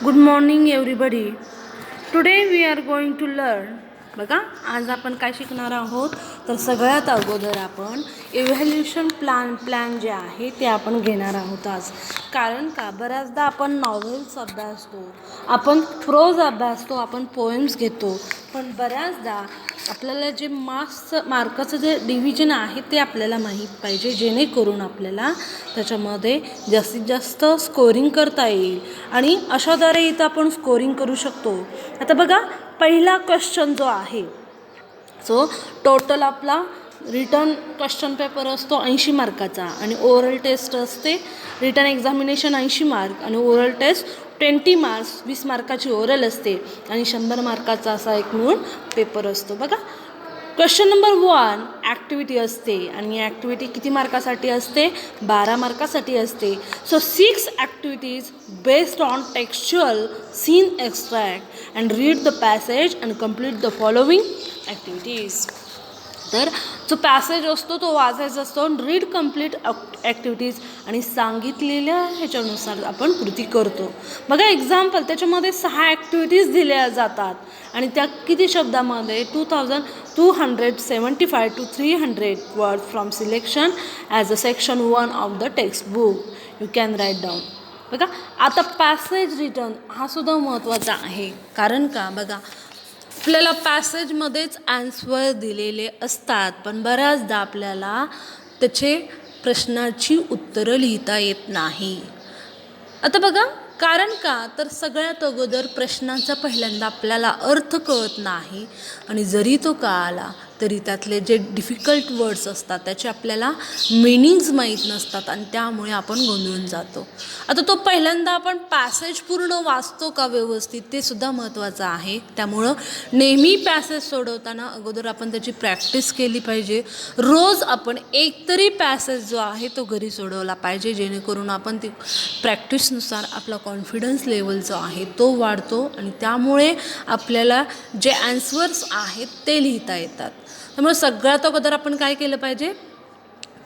Good morning everybody. Today we are going to learn. बघा आज आपण काय शिकणार आहोत तर सगळ्यात अगोदर आपण इव्हॅल्युएशन प्लॅन जे आहे ते आपण घेणार आहोत आज. कारण का बऱ्याचदा आपण नॉव्हेल्स अभ्यासतो, आपण प्रोज अभ्यासतो, आपण पोएम्स घेतो, पण बऱ्याचदा आपल्याला जे मार्काचं जे डिव्हिजन आहे ते आपल्याला माहीत पाहिजे, जेणेकरून आपल्याला त्याच्यामध्ये जास्तीत जास्त स्कोरिंग करता येईल आणि अशाद्वारे इथं आपण स्कोरिंग करू शकतो. आता बघा पहिला क्वेश्चन जो आहे सो टोटल आपला रिटर्न क्वेश्चन पेपर असतो 80 मार्काचा आणि ओरल टेस्ट असते. रिटर्न एक्झामिनेशन 80 मार्क आणि ओरल टेस्ट 20 मार्क्स, 20 मार्काची ओरल असते आणि 100 मार्काचा असा एक मिळून पेपर असतो. बघा क्वेश्चन नंबर 1 ॲक्टिव्हिटी असते आणि ॲक्टिव्हिटी किती मार्कासाठी असते? 12 मार्कासाठी असते. So 6 activities based on textual seen extract and read the passage and complete the following activities. तर जो पॅसेज असतो तो वाचायचा असतो, रीड कम्प्लीट ॲक्टिव्हिटीज आणि सांगितलेल्या ह्याच्यानुसार आपण कृती करतो. बघा एक्झाम्पल त्याच्यामध्ये 6 ॲक्टिव्हिटीज दिल्या जातात आणि त्या किती शब्दामध्ये 2275 to 300 word from selection as a section 1 of the text book you can write down. बघा आता पॅसेज रिटर्न हा सुद्धा महत्त्वाचा आहे. कारण का बघा आपल्याला पॅसेजमध्येच ॲन्सर दिलेले असतात, पण बऱ्याचदा आपल्याला त्याचे प्रश्नाची उत्तरं लिहिता येत नाही. आता बघा कारण का तर सगळ्यात अगोदर प्रश्नाचा पहिल्यांदा आपल्याला अर्थ कळत नाही आणि जरी तो कळाला तरी त्यातले जे डिफिकल्ट वर्ड्स असतात त्याचे आपल्याला मिनिंग्स माहीत नसतात आणि त्यामुळे आपण गोंधळून जातो. आता तो पहिल्यांदा आपण पॅसेज पूर्ण वाचतो का व्यवस्थित ते सुद्धा महत्त्वाचं आहे. त्यामुळं नेहमी पॅसेज सोडवताना अगोदर आपण त्याची प्रॅक्टिस केली पाहिजे. रोज आपण एक तरी पॅसेज जो आहे तो घरी सोडवला पाहिजे, जेणेकरून आपण ती प्रॅक्टिसनुसार आपला कॉन्फिडन्स लेवल जो आहे तो वाढतो आणि त्यामुळे आपल्याला जे ॲन्सर्स आहेत ते लिहिता येतात. त्यामुळे सगळ्यात अगोदर आपण काय केलं पाहिजे?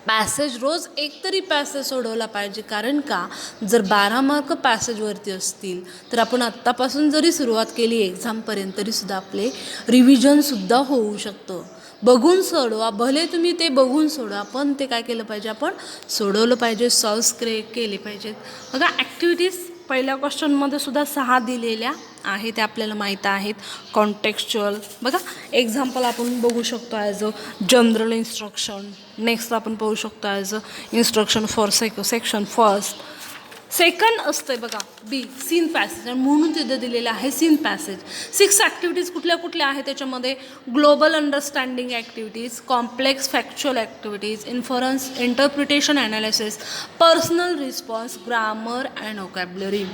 पॅसेज रोज एक तरी पॅसेज सोडवला पाहिजे. कारण का जर 12 मार्क पॅसेजवरती असतील तर आपण आत्तापासून जरी सुरुवात केली एक्झामपर्यंत तरीसुद्धा आपले रिव्हिजनसुद्धा होऊ शकतं. बघून सोडवा, भले तुम्ही ते बघून सोडवा, पण ते काय केलं पाहिजे? आपण सोडवलं पाहिजे, सॉल्व्ह केले पाहिजेत. बघा ॲक्टिव्हिटीज पहिल्या क्वेश्चनमध्ये सुद्धा 6 दिलेल्या आहेत, त्या आपल्याला माहीत आहेत. कॉन्टेक्स्च्युअल बघा एक्झाम्पल आपण बघू शकतो as a general instruction. Next आपण पाहू शकतो as a instruction for section first. Second असतं बघा बी सीन पॅसेज आणि म्हणून तिथं दिलेलं आहे सीन पॅसेज. 6 ॲक्टिव्हिटीज कुठल्या कुठल्या आहेत त्याच्यामध्ये? Global understanding activities, complex factual activities, inference interpretation analysis, personal response, grammar and vocabulary.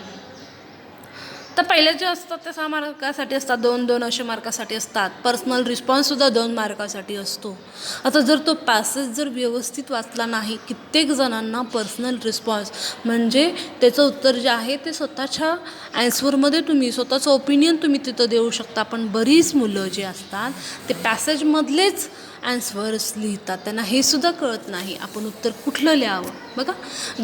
तर पहिले जे असतात ते 6 मार्कासाठी असतात, 2-2 असे मार्कासाठी असतात. पर्सनल रिस्पॉन्ससुद्धा 2 मार्कासाठी असतो. आता जर तो पॅसेज जर व्यवस्थित वाचला नाही, कित्येक जणांना पर्सनल रिस्पॉन्स म्हणजे त्याचं उत्तर जे आहे ते स्वतःच्या ॲन्सरमध्ये तुम्ही स्वतःचं ओपिनियन तुम्ही तिथं देऊ शकता, पण बरीच मुलं जे असतात ते पॅसेजमधलेच ॲन्सर्स लिहितात, त्यांना हे सुद्धा कळत नाही आपण उत्तर कुठलं लिहावं. बघा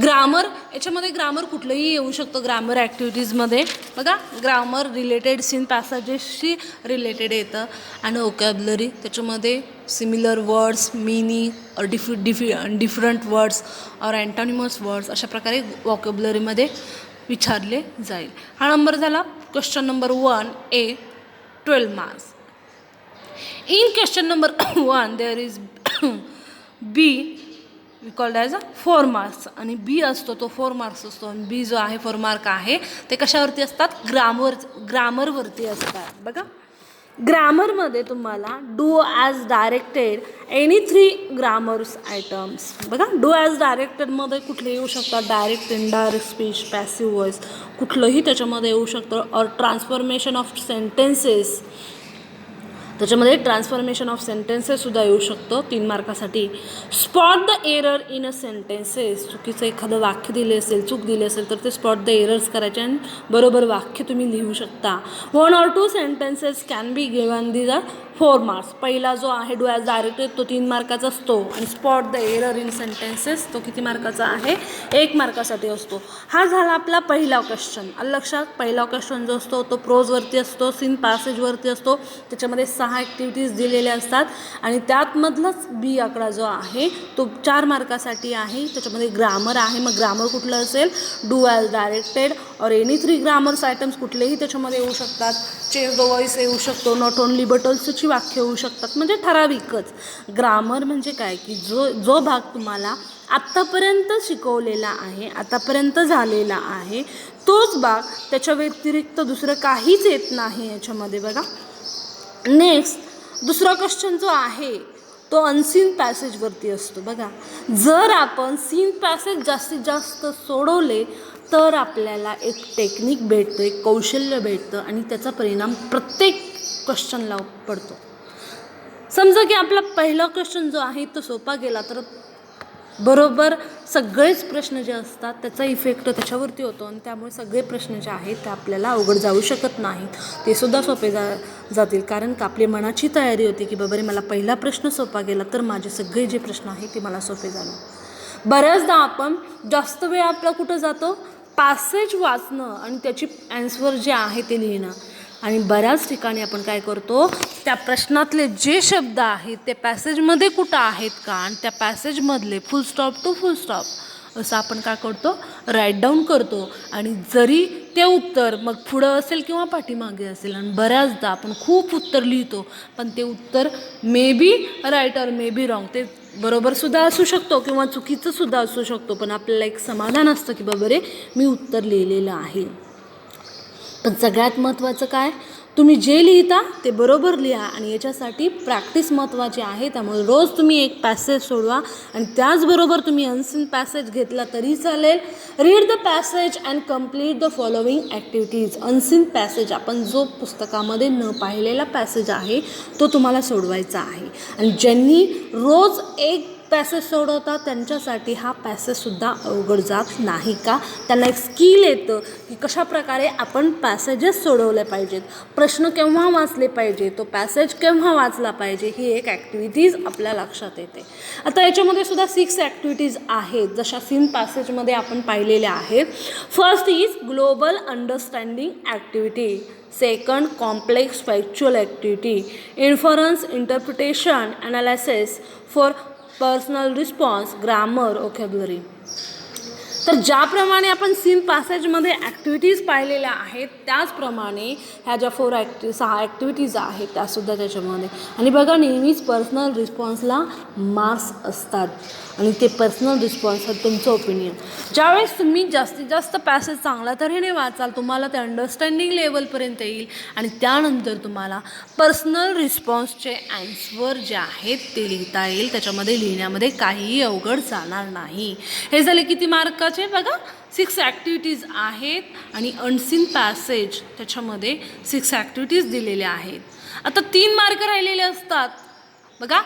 ग्रामर, याच्यामध्ये ग्रामर कुठलंही येऊ शकतं. ग्रामर ॲक्टिव्हिटीजमध्ये बघा ग्रामर रिलेटेड सीन पॅसेजेसशी रिलेटेड येतं आणि व्होकॅब्युलरी त्याच्यामध्ये सिमिलर वर्ड्स, मिनिंग और डिफरंट वर्ड्स और अँटॉनिमस वर्ड्स अशा प्रकारे व्होकॅब्युलरीमध्ये विचारले जाईल. हा नंबर झाला question number 1A 12 marks. In question number 1 there is B we called as a 4 marks आणि B असतो तो 4 मार्क्स असतो आणि B जो आहे 4 मार्क आहे ते कशावरती असतात? ग्रामरवरती असतात. बघा ग्रामरमध्ये तुम्हाला do as directed any 3 grammars items. बघा डू ॲज डायरेक्टेडमध्ये कुठले येऊ शकतात? Direct, indirect speech, passive voice कुठलंही त्याच्यामध्ये येऊ शकतं. और ट्रान्सफॉर्मेशन ऑफ सेंटेन्सेस, त्याच्यामध्ये ट्रान्सफॉर्मेशन ऑफ सेंटेन्सेससुद्धा येऊ शकतो 3 मार्कासाठी. Spot the error in a sentences, चुकीचं एखादं वाक्य दिले असेल, चूक दिली असेल तर ते स्पॉट द एरर्स करायचे आणि बरोबर वाक्य तुम्ही लिहू शकता. 1 or 2 sentences can be given. These are 4 marks. पहिला जो आहे डू ॲज डायरेक्टेड तो 3 मार्काचा असतो आणि spot the error in sentences तो किती मार्काचा आहे 1 मार्कासाठी असतो. हा झाला आपला पहिला क्वेश्चन. लक्षात पहिला क्वेश्चन जो असतो तो प्रोजवरती असतो, सीन पॅसेजवरती असतो. त्याच्यामध्ये 6 ॲक्टिव्हिटीज दिलेल्या असतात आणि त्यातमधलाच बी आकडा जो आहे तो 4 मार्कासाठी आहे. त्याच्यामध्ये ग्रामर आहे. मग ग्रामर कुठलं असेल डू ॲज डायरेक्टेड और एनी 3 ग्रामर्स आयटम्स कुठलेही त्याच्यामध्ये येऊ शकतात. चेंज द वॉइस येऊ शकतो, नॉट ओनली बट ऑल्सोची वाक्य होऊ शकतात. म्हणजे ठराविकच. ग्रामर म्हणजे काय की जो भाग तुम्हाला आत्तापर्यंत शिकवलेला आहे, आतापर्यंत झालेला आहे तोच भाग, त्याच्या व्यतिरिक्त दुसरं काहीच येत नाही याच्यामध्ये. बघा नेक्स्ट दुसरा क्वेश्चन जो आहे तो अनसीन पॅसेजवरती असतो. बघा जर आपण सीन पॅसेज जास्तीत जास्त सोडवले तर आपल्याला एक टेक्निक भेटतं, एक कौशल्य भेटतं आणि त्याचा परिणाम प्रत्येक क्वेश्चनला पडतो. समजा की आपला पहिला क्वेश्चन जो आहे तो सोपा गेला तर बरोबर सगळेच प्रश्न जे असतात त्याचा इफेक्ट त्याच्यावरती होतो आणि त्यामुळे सगळे प्रश्न जे आहेत ते आपल्याला अवघड जाऊ शकत नाहीत, ते सुद्धा सोपे जातील. कारण का आपली मनाची तयारी होती की बाबा रे मला पहिला प्रश्न सोपा गेला तर माझे सगळे जे प्रश्न आहेत ते मला सोपे झाले. बऱ्याचदा आपण जास्त वेळ आपला कुठं जातो पॅसेज वाचणं आणि त्याची ॲन्सर जे आहे ते लिहिणं. आणि बऱ्याच ठिकाणी आपण काय करतो त्या प्रश्नातले जे शब्द आहेत ते पॅसेजमध्ये कुठं आहेत का आणि त्या पॅसेजमधले full stop to full stop असं आपण काय करतो राईट डाऊन करतो. आणि जरी ते उत्तर मग पुढं असेल किंवा पाठीमागे असेल आणि बऱ्याचदा आपण खूप उत्तर लिहितो पण ते उत्तर मे बी राईट और मे बी रॉंग, ते बरोबरसुद्धा असू शकतो किंवा चुकीचंसुद्धा असू शकतो, पण आपल्याला एक समाधान असतं की बाबा रे मी उत्तर लिहिलेलं आहे. पण सगळ्यात महत्त्वाचं काय तुम्ही जे लिहिता ते बरोबर लिहा आणि याच्यासाठी प्रॅक्टिस महत्त्वाची आहे. त्यामुळे रोज तुम्ही एक पॅसेज सोडवा आणि त्याचबरोबर तुम्ही अनसीन पॅसेज घेतला तरी चालेल. Read the passage and complete the following activities. Unseen passage आपण जो पुस्तकामध्ये न पाहिलेला पॅसेज आहे तो तुम्हाला सोडवायचा आहे आणि ज्यांनी रोज एक पॅसेज सोडवतात त्यांच्यासाठी हा पॅसेजसुद्धा अवघड जात नाही. का त्यांना एक स्किल येतं की कशाप्रकारे आपण पॅसेजेस सोडवले पाहिजेत, प्रश्न केव्हा वाचले पाहिजे, तो पॅसेज केव्हा वाचला पाहिजे, ही एक ॲक्टिव्हिटीज आपल्या लक्षात येते. आता याच्यामध्ये सुद्धा 6 ॲक्टिव्हिटीज आहेत जशा सीन पॅसेजमध्ये आपण पाहिलेल्या आहेत. First is global understanding activity, second complex factual activity, inference interpretation analysis for personal response, grammar, vocabulary. तर ज्याप्रमाणे आपण सीन पॅसेजमध्ये ॲक्टिव्हिटीज पाहिलेल्या आहेत त्याचप्रमाणे ह्या ज्या 6 ॲक्टिव्हिटीज आहेत त्यासुद्धा त्याच्यामध्ये. आणि बघा नेहमीच पर्सनल रिस्पॉन्सला मार्क्स असतात आणि ते पर्सनल रिस्पॉन्स हा तुमचं ओपिनियन. ज्यावेळेस तुम्ही जास्तीत जास्त पॅसेज चांगल्या तऱ्हेने वाचाल तुम्हाला ते अंडरस्टँडिंग लेवलपर्यंत येईल आणि त्यानंतर तुम्हाला पर्सनल रिस्पॉन्सचे ॲन्सर जे आहेत ते लिहिता येईल. त्याच्यामध्ये लिहिण्यामध्ये काहीही अवघड जाणार नाही. हे झाले किती मार्काचे बघा 6 ॲक्टिव्हिटीज आहेत आणि अनसीन पॅसेज त्याच्यामध्ये 6 ॲक्टिव्हिटीज दिलेल्या आहेत. आता 3 मार्क राहिलेले असतात. बघा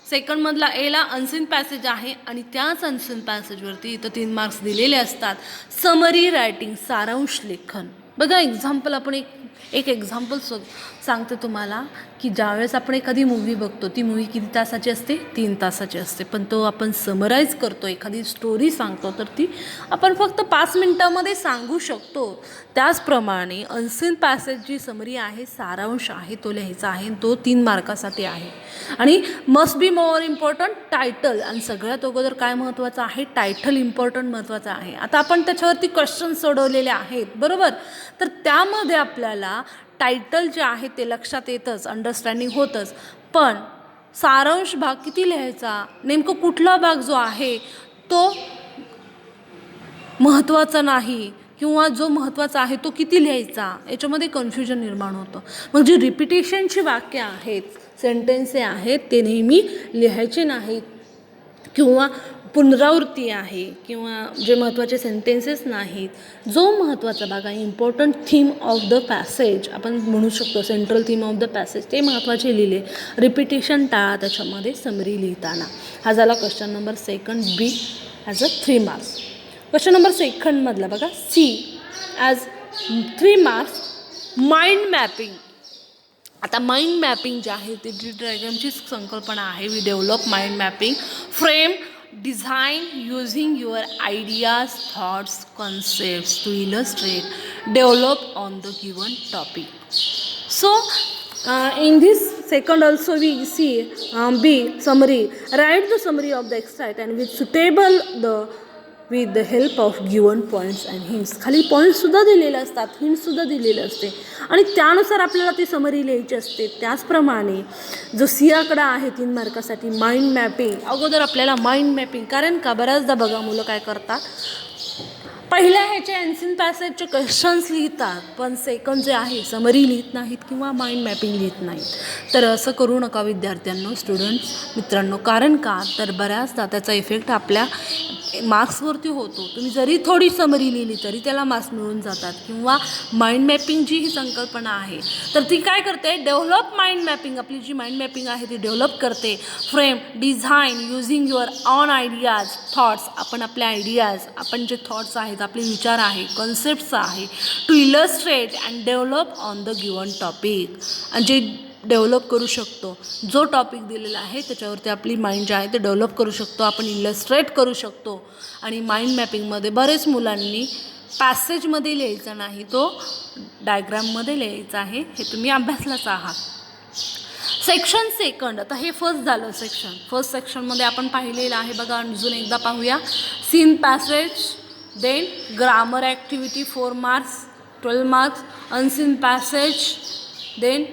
सेकंडमधला एला अनसीन पॅसेज आहे आणि त्याच अनसीन पॅसेजवरती इथं 3 मार्क्स दिलेले असतात. समरी रायटिंग, सारांश लेखन. बघा एक्झाम्पल आपण एक एक्झाम्पल सांगते तुम्हाला की ज्यावेळेस आपण एखादी मूव्ही बघतो ती मूव्ही किती तासाची असते 3 तासाची असते, पण तो आपण समराईज करतो एखादी स्टोरी सांगतो तर ती आपण फक्त 5 मिनटामध्ये सांगू शकतो. त्याचप्रमाणे अनसीन पॅसेज जी समरी आहे सारांश आहे तो लिहायचा आहे, तो 3 मार्कासाठी आहे. आणि must be more important title, आणि सगळ्यात अगोदर काय महत्त्वाचं आहे टायटल इम्पॉर्टंट महत्त्वाचं आहे. आता आपण त्याच्यावरती क्वेश्चन सोडवलेले आहेत बरोबर, तर त्यामध्ये आपल्याला टायटल जे आहे ते लक्षात येतंच, अंडरस्टँडिंग होतंच, पण सारांश भाग किती लिहायचा, नेमकं कुठला भाग जो आहे तो महत्त्वाचा नाही किंवा जो महत्त्वाचा आहे तो किती लिहायचा याच्यामध्ये कन्फ्युजन निर्माण होतं. मग जी रिपिटेशनची वाक्य आहेत सेंटेन्से आहेत ते नेहमी लिहायचे नाहीत किंवा पुनरावृत्ती आहे किंवा जे महत्त्वाचे सेंटेन्सेस नाहीत, जो महत्त्वाचा भाग आहे important theme of the passage आपण म्हणू शकतो, central theme of the passage ते महत्त्वाचे लिहिले. रिपिटेशन टाळा त्याच्यामध्ये समरी लिहिताना. हा झाला question number 2 B as a 3 marks. Question number 2 बघा C as 3 marks mind mapping. आता माइंड मॅपिंग जे आहे ते ट्री डायग्रामचीच संकल्पना आहे. We develop mind mapping frame design using your ideas thoughts concepts to illustrate develop on the given topic. So, in this second also we see B summary. Write the summary of the extract and with suitable with the help of given points and hints. खाली points सुद्धा दिलेले असतात, hints सुद्धा दिलेले असते आणि त्यानुसार आपल्याला ती समरी लिहायची असते. त्याचप्रमाणे जो सी आकडा आहे 3 मार्कासाठी माइंड मॅपिंग, अगोदर आपल्याला माइंड मॅपिंग, कारण का बऱ्याचदा बघा मुलं काय करतात, पहिल्या ह्याचे एन्सिन पॅसेजचे क्वेश्चन्स लिहितात पण सेकंड जे आहे समरी लिहित नाहीत किंवा माइंड मॅपिंग लिहित नाहीत. तर असं करू नका विद्यार्थ्यांनो, स्टुडंट्स मित्रांनो, कारण का तर बऱ्याचदा त्याचा इफेक्ट आपल्या मार्क्सवरती होतो. तुम्ही जरी थोडी समरी लिहिली तरी त्याला मार्क्स मिळून जातात. किंवा माइंड मॅपिंग जी ही संकल्पना आहे तर ती काय करते, डेव्हलप माइंड मॅपिंग, आपली जी माइंड मॅपिंग आहे ती डेव्हलप करते. Frame design using your on ideas thoughts, आपण आपले आयडियाज, आपण जे थॉट्स आहेत, आपले विचार आहे, कॉन्सेप्ट्स आहे, to illustrate and develop on the given topic, आणि जे डेव्हलप करू शकतो, जो टॉपिक दिलेला आहे त्याच्यावरती आपली माइंड जे आहे ते डेव्हलप करू शकतो, आपण इलस्ट्रेट करू शकतो. आणि माइंड मॅपिंगमध्ये बरेच मुलांनी पॅसेजमध्ये लिहायचा नाही, तो डायग्राममध्ये लिहायचा आहे. हे तुम्ही अभ्यासलाच आहात. सेक्शन सेकंड, आता हे फर्स्ट झालं सेक्शन. फर्स्ट सेक्शनमध्ये आपण पाहिलेलं आहे बघा, अजून एकदा पाहूया. Seen passage, then grammar activity 4 marks 12 marks, unseen passage, then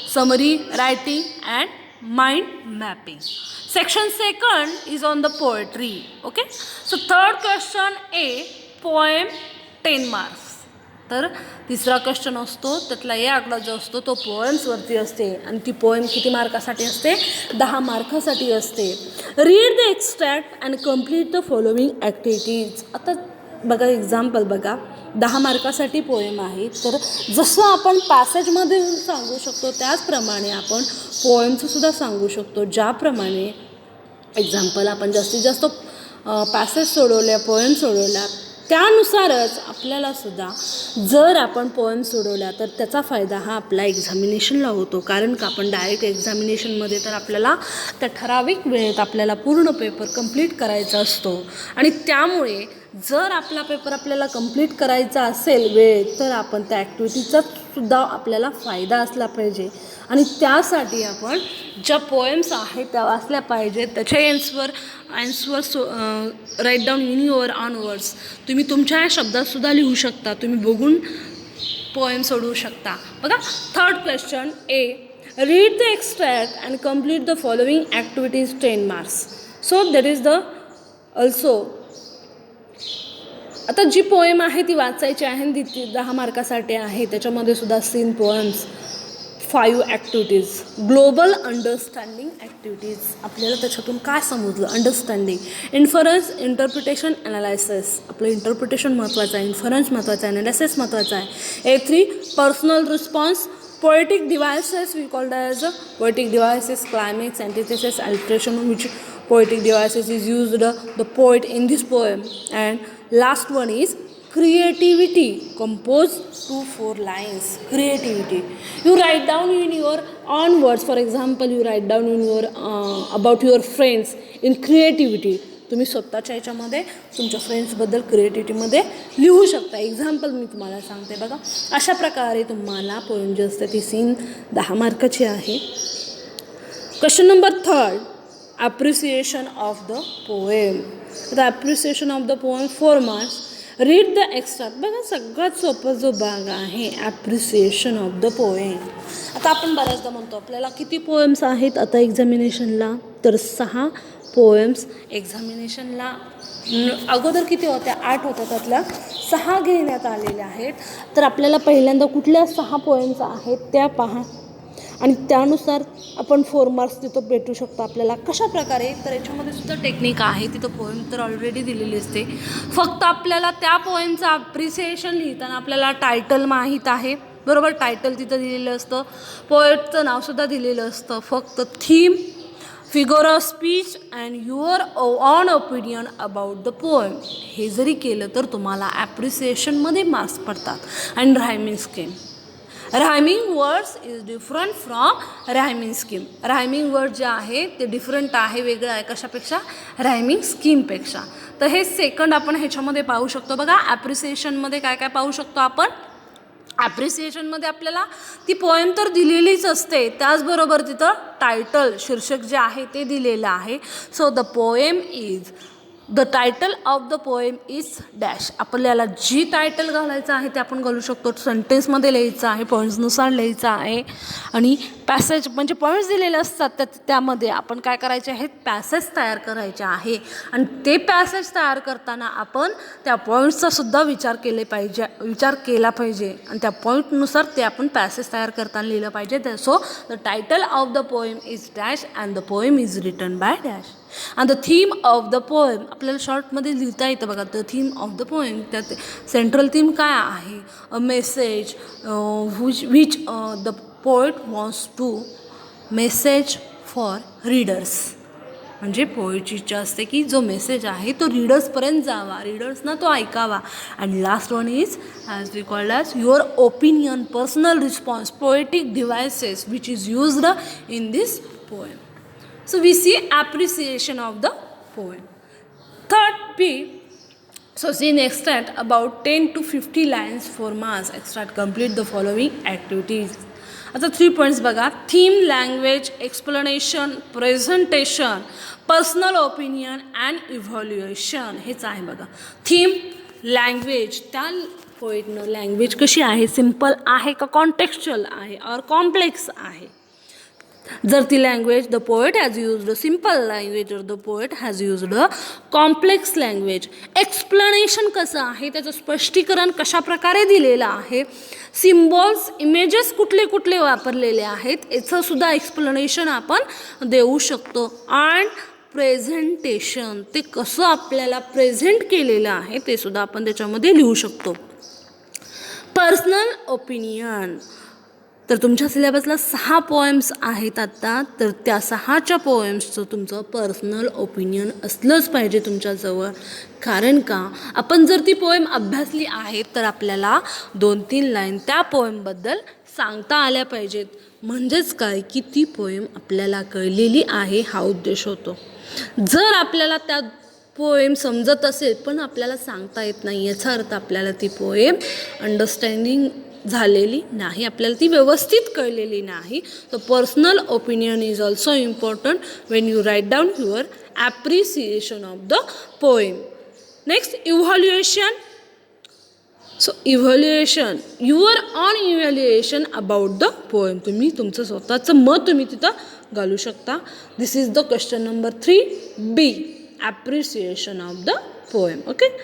summary writing and mind mapping. Section second is on the poetry. Okay, so third question A, poem 10 marks. तर तिसरा क्वेश्चन असतो त्यातला ए आकडा जो असतो तो पोएम्सवरती असते आणि ती पोएम किती मार्कासाठी असते, 10 मार्कासाठी असते. Read the extract and complete the following activities. आता बघा एक्झाम्पल बघा, 10 मार्कासाठी पोएम आहे, तर जसं आपण पॅसेजमध्ये सांगू शकतो त्याचप्रमाणे आपण पोएमचंसुद्धा सांगू शकतो. ज्याप्रमाणे एक्झाम्पल आपण जास्तीत जास्त पॅसेज सोडवल्या, पोएम सोडवल्या, त्यानुसारच आपल्यालासुद्धा जर आपण पोएम सोडवल्या तर त्याचा फायदा हा आपला एक्झामिनेशनला होतो. कारण का आपण डायरेक्ट एक्झामिनेशनमध्ये तर आपल्याला त्या ठराविक वेळेत आपल्याला पूर्ण पेपर कंप्लीट करायचा असतो आणि त्यामुळे जर आपला पेपर आपल्याला कंप्लीट करायचा असेल वेळेत तर आपण त्या ॲक्टिव्हिटीचा सुद्धा आपल्याला फायदा असला पाहिजे आणि त्यासाठी आपण ज्या पोएम्स आहेत त्या वाचल्या पाहिजेत. त्याचे answer write down in your own words. तुम्ही तुमच्या या शब्दातसुद्धा लिहू शकता, तुम्ही बघून पोएम सोडवू शकता. बघा third question A, read the extract and complete the following activities 10 marks. So that is the also, आता जी पोएम आहे ती वाचायची आहे, ती 10 मार्कासाठी आहे. त्याच्यामध्ये सुद्धा seen poems, 5 activities, global understanding activities. आपल्याला त्याच्यातून काय समजलं, अंडरस्टँडिंग, इन्फरन्स, इंटरप्रिटेशन, ॲनालायसिस. आपलं इंटरप्रिटेशन महत्त्वाचं आहे, इन्फरन्स महत्त्वाचं आहे, ॲनालायसिस महत्त्वाचं आहे. 3 personal response, poetic devices, we called as a poetic devices, climax, antithesis, alliteration, which poetic devices is used the poet in this poem. And last one is creativity, compose 2-4 lines. Creativity, you write down in your own words. For example, you write down in your about your friends in creativity. तुम्ही स्वतःच्या याच्यामध्ये तुमच्या फ्रेंड्सबद्दल क्रिएटिव्हिटीमध्ये लिहू शकता. Example मी तुम्हाला सांगते बघा, अशा प्रकारे तुम्हाला पोएम जी असते ती सीन 10 मार्काची आहे. Question number 3, appreciation of the poem. The appreciation of the poem 4 marks. Read the extract. बघा सगळ्यात सोपा जो भाग आहे ॲप्रिसिएशन ऑफ द पोएम. आता आपण बऱ्याचदा म्हणतो आपल्याला किती पोएम्स आहेत आता एक्झामिनेशनला, तर 6 पोएम्स एक्झामिनेशनला. अगोदर किती होत्या, 8 होत्या, त्यातल्या 6 घेण्यात आलेल्या आहेत. तर आपल्याला पहिल्यांदा कुठल्या 6 पोएम्स आहेत त्या पहा आणि त्यानुसार आपण 4 मार्क्स तिथं भेटू शकतो आपल्याला. कशा प्रकारे, तर याच्यामध्ये सुद्धा टेक्निक आहे. तिथं पोएम तर ऑलरेडी दिलेली असते, फक्त आपल्याला त्या पोएमचं अप्रिसिएशन लिहिताना आपल्याला टायटल माहीत आहे, बरोबर. टायटल तिथं दिलेलं असतं, पोएटचं नावसुद्धा दिलेलं असतं, फक्त theme, figure of speech and your on opinion about the poem हे जरी केलं तर तुम्हाला ॲप्रिसिएशनमध्ये मार्क्स पडतात. And rhyming scheme, rhyming words is different from rhyming scheme. Rhyming word जे आहे ते डिफरंट आहे, वेगळं आहे कशापेक्षा, रायमिंग स्कीमपेक्षा. तर हे सेकंड आपण ह्याच्यामध्ये पाहू शकतो. बघा ॲप्रिसिएशनमध्ये काय काय पाहू शकतो आपण. ॲप्रिसिएशनमध्ये आपल्याला ती पोएम तर दिलेलीच असते, त्याचबरोबर तिथं टायटल शीर्षक जे आहे ते दिलेलं आहे. So the poem is, the title of the poem is dash. आपल्याला जी टायटल घालायचं आहे ते आपण घालू शकतो. सेंटेन्समध्ये लिहायचं आहे, पॉईंट्सनुसार लिहायचं आहे. आणि पॅसेज म्हणजे पॉईंट्स दिलेले असतात त्यामध्ये आपण काय करायचे आहेत, पॅसेज तयार करायचे आहे. आणि ते पॅसेज तयार करताना आपण त्या पॉईंट्सचा सुद्धा विचार केला पाहिजे आणि त्या पॉईंटनुसार ते आपण पॅसेज तयार करताना लिहिलं पाहिजे. So the title of the poem is dash and the poem is written by dash. And the theme of the poem आपल्याला शॉर्टमध्ये लिहिता येतं बघा. The theme of the poem, त्यात सेंट्रल थीम काय आहे, a message which the poet wants to message for readers. म्हणजे पोएटची इच्छा असते की जो मेसेज आहे तो रीडर्सपर्यंत जावा, रीडर्सना तो ऐकावा. And last one is as we called as your opinion, personal response, poetic devices which is used in this poem. So we see appreciation of the poem. Third P, so see next at about 10 to 50 lines for marks. Extract, complete the following activities. आता 3 points बघा. Theme, language, explanation, presentation, personal opinion and evaluation. हेच आहे बघा. Theme, language, त्या पोएटनं language कशी आहे, simple आहे का कॉन्टेक्स्चुअल आहे और कॉम्प्लेक्स आहे. जर ती language, the poet has used simple language और the poet has used complex language. Explanation कसं आहे, त्याचं स्पष्टीकरण कशा प्रकारे दिलेलं आहे, सिम्बॉल्स, इमेजेस कुठले कुठले वापरलेले आहेत याचं सुद्धा एक्सप्लेनेशन आपण देऊ शकतो. अँड प्रेझेंटेशन, ते कसं आपल्याला प्रेझेंट केलेलं आहे ते सुद्धा आपण त्याच्यामध्ये लिहू शकतो. पर्सनल ओपिनियन, तर तुमच्या सिलेबसला 6 पोएम्स आहेत आत्ता, तर त्या 6च्या पोएम्सचं तुमचं पर्सनल ओपिनियन असलंच पाहिजे तुमच्याजवळ. कारण का, आपण जर ती पोएम अभ्यासली आहे तर आपल्याला 2-3 लाईन त्या पोएमबद्दल सांगता आल्या पाहिजेत. म्हणजेच काय की ती पोएम आपल्याला कळलेली आहे हा उद्देश होतो. जर आपल्याला त्या पोएम समजत असेल पण आपल्याला सांगता येत नाही, याचा अर्थ आपल्याला ती पोएम अंडरस्टँडिंग झालेली नाही, आपल्याला ती व्यवस्थित कळलेली नाही. So personal opinion is also important when you write down your appreciation of the poem. Next, evaluation. So evaluation, your on evaluation about the poem. तुम्ही तुमचं स्वतःचं मत तुम्ही तिथं घालू शकता. This is the question number 3B, appreciation of the poem. Okay.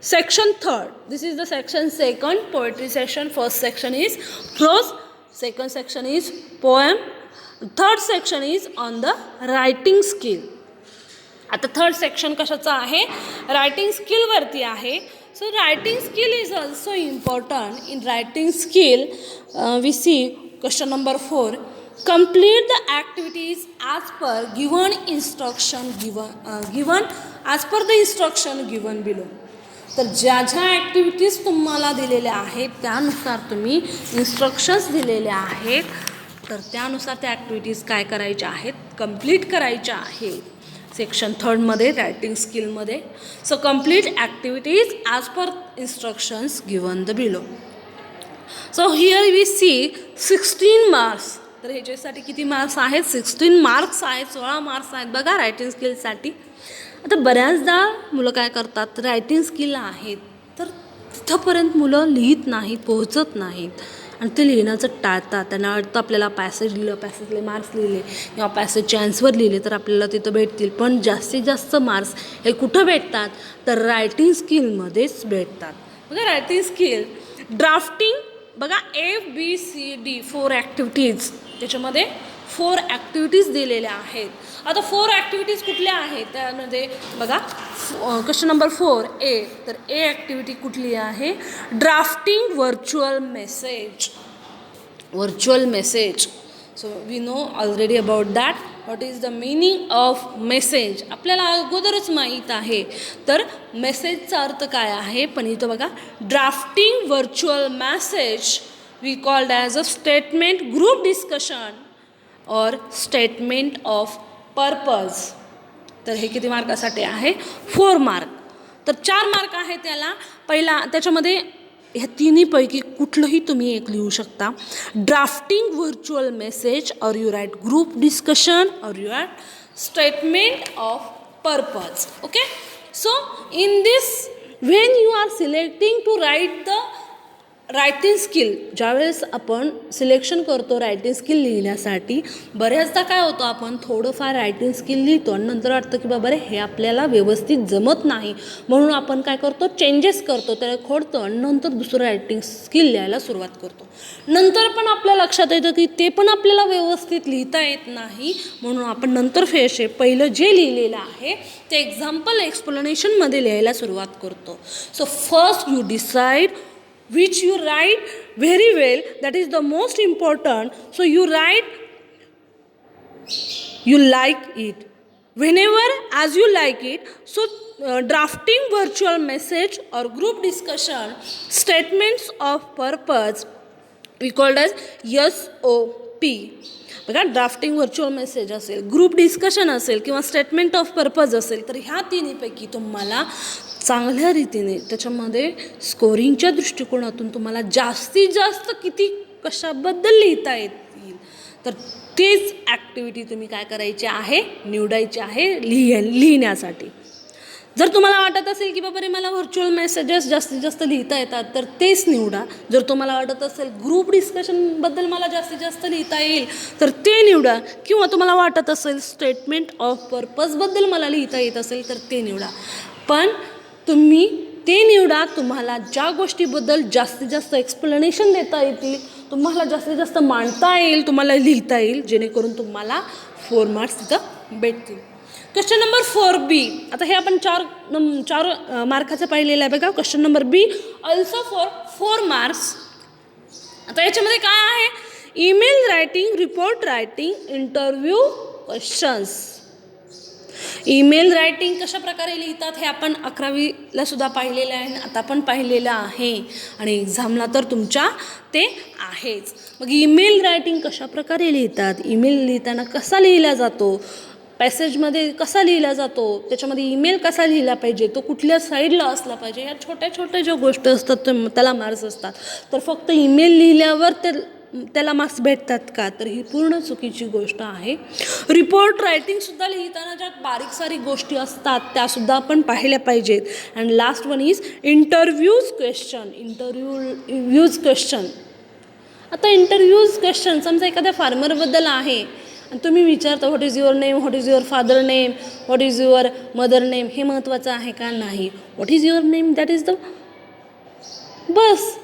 Section 3rd, this is the section 2nd, poetry section. First section is prose, second section is poem, third section is on the writing skill. आता third section कशाचं आहे, writing स्किलवरती आहे. So writing skill is also important. In writing skill we see question number 4, complete the activities as per given instruction given as per the instruction given below. तर ज्या ज्या activities तुम्हाला दिलेल्या आहेत त्यानुसार तुम्ही इन्स्ट्रक्शन्स दिलेले आहेत, तर त्यानुसार त्या ॲक्टिव्हिटीज काय करायच्या आहेत, कंप्लीट करायच्या आहेत. सेक्शन 3मध्ये रायटिंग स्किलमध्ये. So complete activities as per instructions given the below. So here we see 16 marks. तर ह्याच्यासाठी किती मार्क्स आहेत, 16 मार्क्स आहेत, 16 मार्क्स आहेत बघा रायटिंग स्किलसाठी. आता बऱ्याचदा मुलं काय करतात, रायटिंग स्किल आहेत तर तिथंपर्यंत मुलं लिहित नाहीत, पोहोचत नाहीत आणि ते लिहिण्याचं टाळतात. त्यांना वाटतं आपल्याला पॅसेज लिहिलं, पॅसेजले मार्क्स लिहिले किंवा पॅसेजचे आन्सर लिहिले तर आपल्याला तिथं भेटतील. पण जास्तीत जास्त मार्क्स हे कुठं भेटतात, तर रायटिंग स्किलमध्येच भेटतात. बघा रायटिंग स्किल, ड्राफ्टिंग बघा ABCD 4 ॲक्टिव्हिटीज, त्याच्यामध्ये 4 ॲक्टिव्हिटीज दिलेल्या आहेत. आता 4 ॲक्टिव्हिटीज कुठल्या आहेत त्यामध्ये बघा. क्वेश्चन नंबर 4A, तर A ॲक्टिव्हिटी कुठली आहे, drafting virtual message. Virtual message, so we know already about that. What is the meaning of message, आपल्याला अगोदरच माहीत आहे. तर मेसेजचा अर्थ काय आहे, पण इथं बघा drafting virtual message we called as a statement group discussion or statement of purpose. तर हे किती मार्कासाठी आहे? 4 मार्क. तर 4 मार्क आहे त्याला. पहिला त्याच्यामध्ये ह्या तिन्हीपैकी कुठलंही तुम्ही एक लिहू शकता. Drafting virtual message, or you write group discussion, or you write statement of purpose. Okay. So in this when you are selecting to write the writing skill, ज्यावेळेस आपण सिलेक्शन करतो रायटिंग स्किल लिहिण्यासाठी, बऱ्याचदा काय होतं, आपण थोडंफार रायटिंग स्किल लिहितो आणि नंतर वाटतं की बाबा रे हे आपल्याला व्यवस्थित जमत नाही, म्हणून आपण काय करतो, चेंजेस करतो, त्याला खोडतो आणि नंतर दुसरं रायटिंग स्किल लिहायला सुरुवात करतो. नंतर पण आपल्या लक्षात येतं की ते पण आपल्याला व्यवस्थित लिहिता येत नाही, म्हणून आपण नंतर फ्रेश पहिलं जे लिहिलेलं आहे ते एक्झाम्पल एक्सप्लेनेशनमध्ये लिहायला सुरुवात करतो. So first you decide which you write very well, that is the most important. So you write you like it whenever as you like it. So drafting virtual message or group discussion, statements of purpose, we called as SOP. बघा, drafting virtual message असेल, group discussion असेल किंवा statement of purpose असेल, तर ह्या तिन्हीपैकी तुम्हाला चांगल्या रीतीने त्याच्यामध्ये स्कोरिंगच्या दृष्टिकोनातून तुम्हाला जास्तीत जास्त किती कशाबद्दल लिहिता येतील, तर तेच ॲक्टिव्हिटी तुम्ही काय करायची आहे, निवडायची आहे लिहिण्यासाठी. जर तुम्हाला वाटत असेल की बाबा रे मला व्हर्च्युअल मेसेजेस जास्तीत जास्त लिहिता येतात, तर तेच निवडा. जर तुम्हाला वाटत असेल ग्रुप डिस्कशनबद्दल मला जास्तीत जास्त लिहिता येईल, तर ते निवडा. किंवा तुम्हाला वाटत असेल स्टेटमेंट ऑफ पर्पजबद्दल मला लिहिता येत असेल, तर ते निवडा. पण तुम्ही ते निवडा तुम्हाला ज्या गोष्टीबद्दल जास्तीत जास्त एक्सप्लेनेशन देता येतील, तुम्हाला जास्तीत जास्त मांडता येईल, तुम्हाला लिहिता येईल, जेणेकरून तुम्हाला 4 मार्क्स तिथं भेटतील. Question number 4B. आता हे आपण चार मार्काचं पाहिलेलं आहे बघा. Question number B also for 4 marks. आता याच्यामध्ये काय आहे, email writing, report writing, interview questions. Email writing कशा प्रकारे लिहितात हे आपण 11वीला सुद्धा पाहिलेलं आहे, आता पण पाहिलेलं आहे आणि एक्झामला तर तुमच्या ते आहेच. मग ईमेल रायटिंग कशा प्रकारे लिहितात, ईमेल लिहिताना कसा लिहिला जातो, पॅसेजमध्ये कसा लिहिला जातो, त्याच्यामध्ये ईमेल कसा लिहिला पाहिजे, तो कुठल्या साईडला असला पाहिजे, या छोट्या छोट्या ज्या गोष्टी असतात त्याला मार्क्स असतात. तर फक्त ईमेल लिहिल्यावर त्याला मार्क्स भेटतात का, तर ही पूर्ण चुकीची गोष्ट आहे. रिपोर्ट रायटिंगसुद्धा लिहिताना ज्या बारीक सारीक गोष्टी असतात त्यासुद्धा आपण पाहिल्या पाहिजेत. And last one is interviews question. आता इंटरव्ह्यूज क्वेश्चन, समजा एखाद्या फार्मरबद्दल आहे आणि तुम्ही विचारता what is your name, what is your father name, what is your mother name, हे महत्त्वाचं आहे का, नाही. What is your name, that is the bus,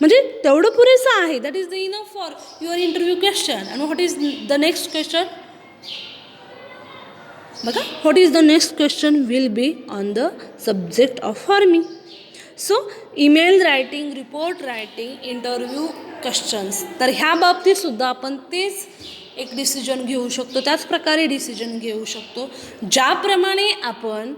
म्हणजे तेवढं पुरेसं आहे, that is the enough for your interview question. And what is the next question, बघा, what is the next question will be on the subject of farming. So email writing, report writing, interview questions, तर ह्या बाबतीतसुद्धा आपण तेच एक decision घेऊ शकतो, त्याच प्रकारे डिसिजन घेऊ शकतो ज्याप्रमाणे आपण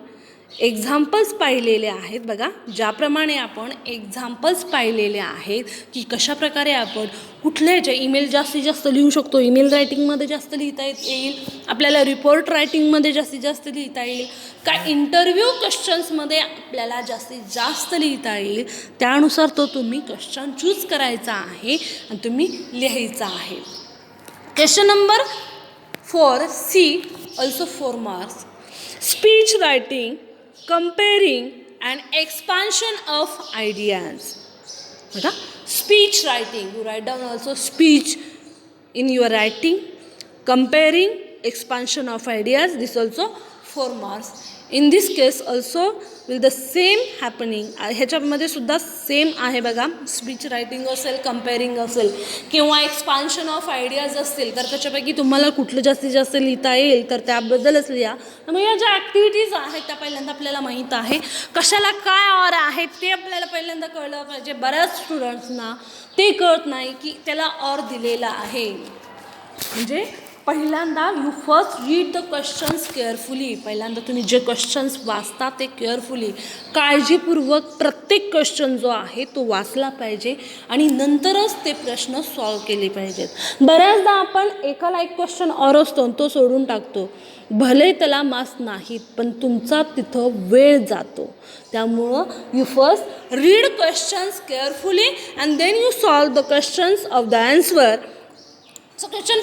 एक्झाम्पल्स पाहिलेले आहेत. बघा, ज्याप्रमाणे आपण एक्झाम्पल्स पाहिलेले आहेत की कशाप्रकारे आपण कुठल्या ह्याच्या ईमेल जास्तीत जास्त लिहू शकतो, ईमेल रायटिंगमध्ये जास्त लिहिता येईल, आपल्याला रिपोर्ट रायटिंगमध्ये जास्तीत जास्त लिहिता येईल, काय इंटरव्ह्यू क्वेश्चन्समध्ये आपल्याला जास्तीत जास्त लिहिता येईल, त्यानुसार तो तुम्ही क्वेश्चन चूज करायचा आहे आणि तुम्ही लिहायचा आहे. Question number 4C also 4 marks. Speech writing, comparing and expansion of ideas. बघा, speech writing, you write down also speech in your writing. Comparing, expansion of ideas, this also 4 marks. In this case also will the same happening. ह्याच्यामध्ये सुद्धा same आहे बघा. Speech writing असेल, कंपेअरिंग असेल किंवा expansion of ideas असतील, तर त्याच्यापैकी तुम्हाला कुठलं जास्तीत जास्त लिहिता येईल तर त्याबद्दलच लिहा. मग या ज्या ॲक्टिव्हिटीज आहेत त्या पहिल्यांदा आपल्याला माहीत आहे, कशाला काय ऑर आहे ते आपल्याला पहिल्यांदा कळलं पाहिजे. बऱ्याच स्टुडंट्सना ते कळत नाही की त्याला ऑर दिलेला आहे, म्हणजे पहिल्यांदा you first read the questions carefully. पहिल्यांदा तुम्ही जे क्वेश्चन्स वाचता ते केअरफुली, काळजीपूर्वक प्रत्येक क्वेश्चन जो आहे तो वाचला पाहिजे आणि नंतरच ते प्रश्न सॉल्व केले पाहिजेत. बऱ्याचदा आपण एकाला एक क्वेश्चन और असतो तो सोडून टाकतो. भले त्याला मार्क्स नाहीत पण तुमचा तिथं वेळ जातो. त्यामुळं you first read questions carefully and then you solve the questions of the answer. So question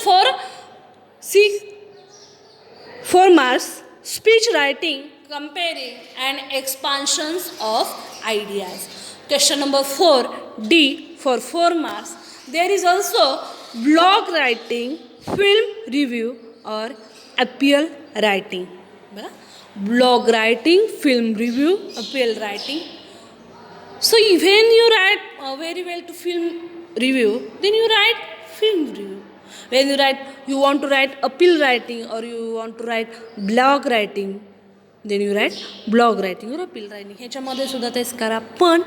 4 marks, speech writing, comparing and expansions of ideas. Question number 4D for 4 marks. There is also blog writing, film review or appeal writing. Blog writing, film review, appeal writing. So when you write very well to film review, then you write film review. When you want to write appeal writing or you want to write blog writing, then you write blog writing or appeal writing. ह्याच्यामध्ये सुद्धा तेच करा. पण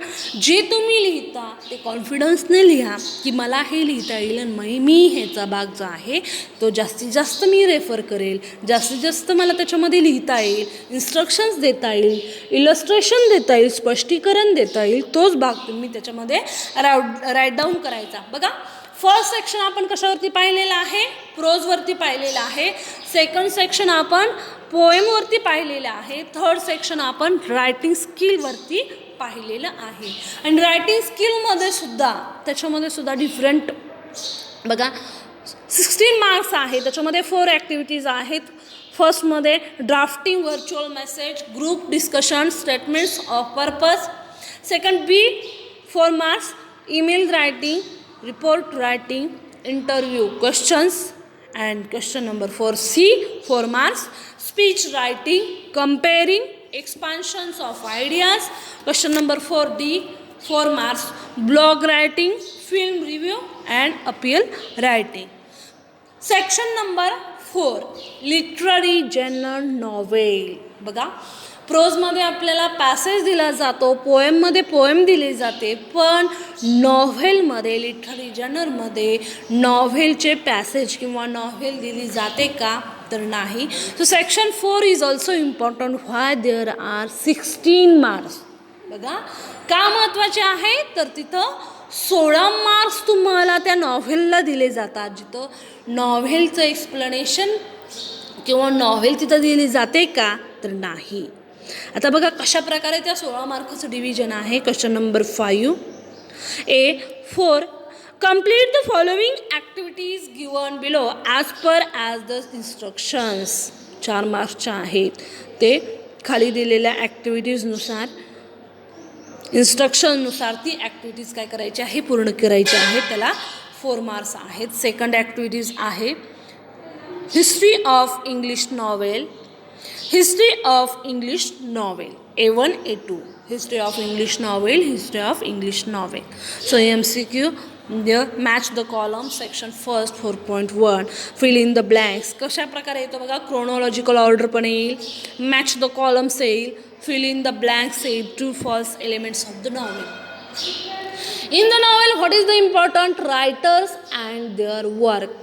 जे तुम्ही लिहिता ते कॉन्फिडन्सने लिहा की मला हे लिहिता येईल आणि मी ह्याचा भाग जो आहे तो जास्तीत जास्त मी रेफर करेल, जास्तीत जास्त मला त्याच्यामध्ये लिहिता येईल, इन्स्ट्रक्शन्स देता येईल, इलस्ट्रेशन देता येईल, स्पष्टीकरण देता येईल, तोच भाग तुम्ही त्याच्यामध्ये राईट डाऊन करायचा. बघा, फर्स्ट सेक्शन आपण कशावरती पाहिलेलं आहे? प्रोजवरती पाहिलेलं आहे. सेकंड सेक्शन आपण पोएमवरती पाहिलेलं आहे. थर्ड सेक्शन आपण रायटिंग स्किलवरती पाहिलेलं आहे. आणि रायटिंग स्किलमध्ये सुद्धा त्याच्यामध्ये सुद्धा डिफरंट बघा 16 मार्क्स आहे. त्याच्यामध्ये 4 ॲक्टिव्हिटीज आहेत. फर्स्टमध्ये drafting virtual message, group discussion, statements of purpose. Second B 4 marks, email writing, report writing, interview questions. And question number 4C 4 marks, speech writing, comparing, expansions of ideas. Question number 4D 4 marks, blog writing, film review and appeal writing. Section number 4 literary genre novel. बघा, प्रोजमध्ये आपल्याला passage दिला जातो, पोएममध्ये poem दिली जाते, पण नॉव्हेलमध्ये literary जर्नलमध्ये नॉव्हेलचे passage किंवा novel दिली जाते का? तर नाही. So section 4 is also important. Why there are 16 marks. बघा, का महत्त्वाचे आहे? तर तिथं 16 मार्क्स तुम्हाला त्या नॉव्हेलला दिले जातात, जिथं नॉव्हेलचं एक्सप्लेनेशन किंवा नॉव्हेल तिथं दिली जाते का? तर नाही. आता बघा कशा प्रकारे त्या 16 मार्काचं डिव्हिजन आहे. Question number 5A 4 complete the following activities given below as the instructions. 4 मार्क्सच्या आहेत. ते खाली दिलेल्या ॲक्टिव्हिटीजनुसार, इन्स्ट्रक्शननुसार ती ॲक्टिव्हिटीज काय करायची आहे? पूर्ण करायची आहे. त्याला 4 मार्क्स आहेत. सेकंड ॲक्टिव्हिटीज आहे history of English novel, history of English novel A1 A2, history of English novel, history of English novel. So MCQ match the column. Section first 4.1 fill in the blanks. कशा प्रकारे येतो बघा, chronological order पण येईल, match the columns येईल, fill in the blanks येईल, true false elements of the novel. In the novel what is the important? Writers and their work.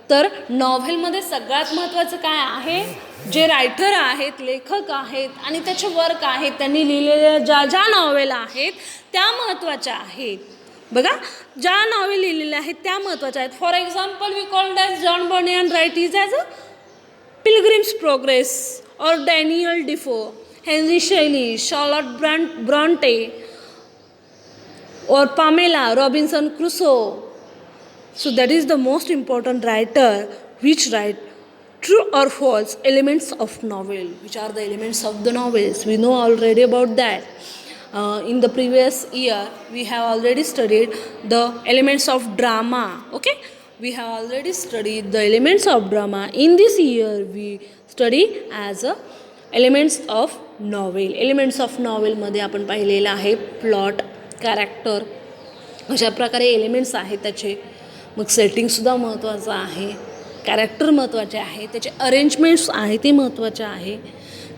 तर नॉव्हेलमध्ये सगळ्यात महत्त्वाचं काय आहे? जे रायटर आहेत, लेखक आहेत आणि त्याचे वर्क आहेत, त्यांनी लिहिलेल्या ज्या नॉवेल आहेत त्या महत्त्वाच्या आहेत. बघा, ज्या नॉवेल लिहिलेल्या आहेत त्या महत्त्वाच्या आहेत. For example we called as John Bunyan write is as a pilgrim's progress और Daniel Defoe, Henry Shelley, Charlotte Bronte और Pamela Robinson Crusoe. So that is the most important writer which write true or false elements of novel. Which are the elements of the novels? We know already about that. In the previous year, we have already studied the elements of drama. Okay? We have already studied the elements of drama. In this year, we study as elements of novel. Elements of novel मध्ये आपण पाहिलेलं आहे plot, character, अशा प्रकारे elements आहेत त्याचे. मग सेटिंगसुद्धा महत्त्वाचं आहे, कॅरेक्टर महत्त्वाचे आहे, त्याचे अरेंजमेंट्स आहे ते महत्त्वाचे आहे.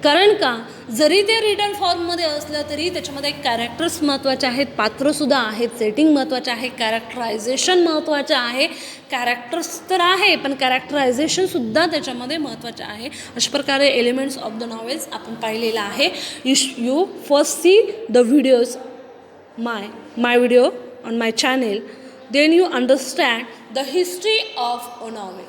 कारण का जरी ते रिटन फॉर्ममध्ये असलं तरी त्याच्यामध्ये कॅरेक्टर्स महत्त्वाचे आहेत, पात्रसुद्धा आहेत, सेटिंग महत्त्वाचे आहे, कॅरेक्टरायझेशन महत्त्वाचं आहे. कॅरेक्टर्स तर आहे पण कॅरेक्टरायझेशनसुद्धा त्याच्यामध्ये महत्त्वाचे आहे. अशा प्रकारे एलिमेंट्स ऑफ द नॉवेल्स आपण पाहिलेलं आहे. You first see the videos my video on my channel, then you understand the history of a novel.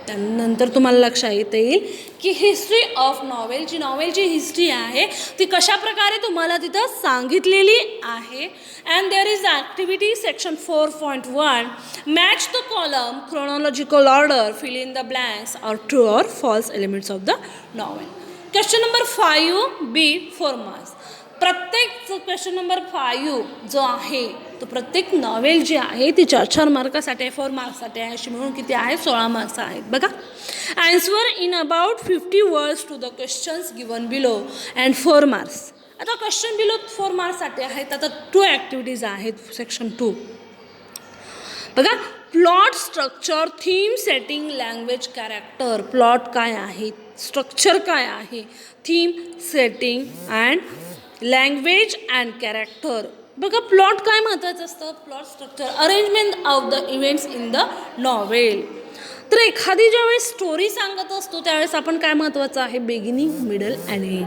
त्यानंतर तुम्हाला लक्षात येईल की हिस्ट्री ऑफ नॉवेल, जी नॉवेलची हिस्ट्री आहे ती कशा प्रकारे तुम्हाला तिथं सांगितलेली आहे. And there is activity section 4.1, match the column chronological order, fill in the blanks और ट्रू और false elements of the novel. Question number 5B 4 marks. प्रत्येक क्वेश्चन नंबर 5 जो आहे तो प्रत्येक नॉवेल जी आहे ती 4 मार्कासाठी आहे, 4 मार्क्ससाठी आहे, अशी म्हणून किती आहे 16 मार्क्स आहेत. बघा, answer in about 50 words to the questions given below and 4 marks. आता क्वेश्चन बिलो 4 मार्क्ससाठी आहेत. आता 2 ॲक्टिव्हिटीज आहेत सेक्शन 2. बघा, plot, structure, theme, setting, language, character. Plot काय आहे, स्ट्रक्चर काय आहे, theme, setting and language and character. बघा, प्लॉट काय महत्त्वाचं असतं, plot, structure, arrangement of the events in the novel. तर एखादी ज्यावेळेस स्टोरी सांगत असतो त्यावेळेस आपण काय महत्त्वाचं आहे, बिगिनिंग, मिडल अँड एंड.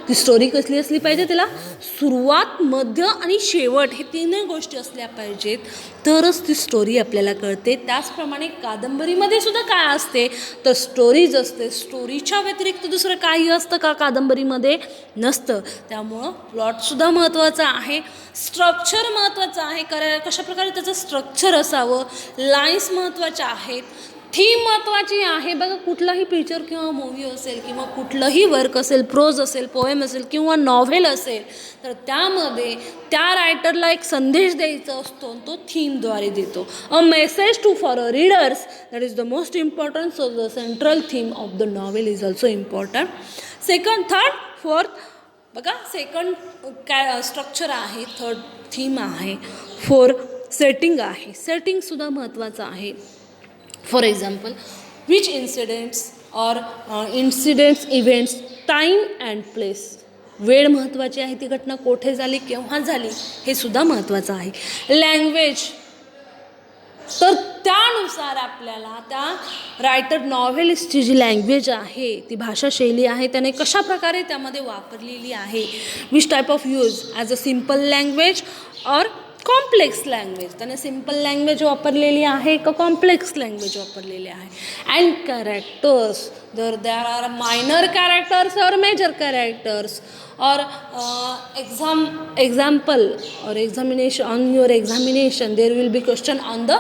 ती स्टोरी कसली असली पाहिजे, त्याला सुरुवात, मध्य आणि शेवट हे 3 गोष्टी असल्या पाहिजेत, तरच ती स्टोरी आपल्याला कळते. त्याचप्रमाणे कादंबरीमध्ये सुद्धा काय असते तर स्टोरीज असते. स्टोरीच्या व्यतिरिक्त दुसरं काही असतं का कादंबरीमध्ये, नसतं. त्यामुळं प्लॉटसुद्धा महत्त्वाचा आहे, स्ट्रक्चर महत्त्वाचं आहे, कशाप्रकारे त्याचं स्ट्रक्चर असावं, लाईन्स महत्त्वाच्या आहेत, थीम महत्त्वाची आहे. बघा, कुठलाही पिक्चर किंवा मूवी असेल किंवा कुठलंही वर्क असेल, प्रोज असेल, पोएम असेल किंवा नॉव्हेल असेल, तर त्यामध्ये त्या रायटरला एक संदेश द्यायचा असतो, तो थीमद्वारे देतो. A message to for a readers, that is the most important. So the central theme of the novel is also important. Second, third, fourth. बघा, सेकंड काय स्ट्रक्चर आहे, थर्ड थीम आहे, 4 सेटिंग आहे. सेटिंगसुद्धा महत्त्वाचं आहे. फॉर एक्झाम्पल, विच इन्सिडेंट्स और incidents, events, time and place. वेळ महत्त्वाची आहे, ती घटना कोठे झाली, केव्हा झाली, हे सुद्धा महत्त्वाचं आहे. लँग्वेज, तर त्यानुसार आपल्याला त्या रायटर, नॉव्हेलिस्टची जी लँग्वेज आहे, ती भाषाशैली आहे, त्याने कशा प्रकारे त्यामध्ये वापरलेली आहे. Which type of use, as a simple language और कॉम्प्लेक्स लँग्वेज, त्याने सिम्पल लँग्वेज वापरलेली आहे का कॉम्प्लेक्स लँग्वेज वापरलेली आहे. अँड कॅरेक्टर्स, जर देर आर मायनर कॅरेक्टर्स और मेजर कॅरेक्टर्स और example or examination, on your examination there will be question on the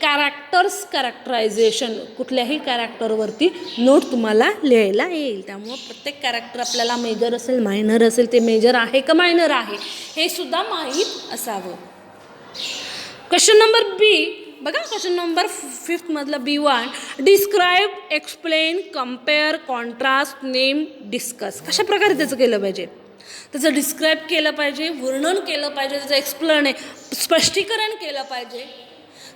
characterisation. कुठल्याही कॅरेक्टरवरती नोट तुम्हाला लिहायला येईल. त्यामुळं प्रत्येक कॅरेक्टर आपल्याला मेजर असेल, मायनर असेल, ते मेजर आहे का मायनर आहे हे सुद्धा माहीत असावं. क्वेश्चन नंबर बी, बघा, क्वेश्चन नंबर 5 मधलं B1, describe, explain, compare, contrast, name, discuss. कशा प्रकारे त्याचं केलं पाहिजे, त्याचं डिस्क्राईब केलं पाहिजे, वर्णन केलं पाहिजे, त्याचं एक्सप्लेन स्पष्टीकरण केलं पाहिजे.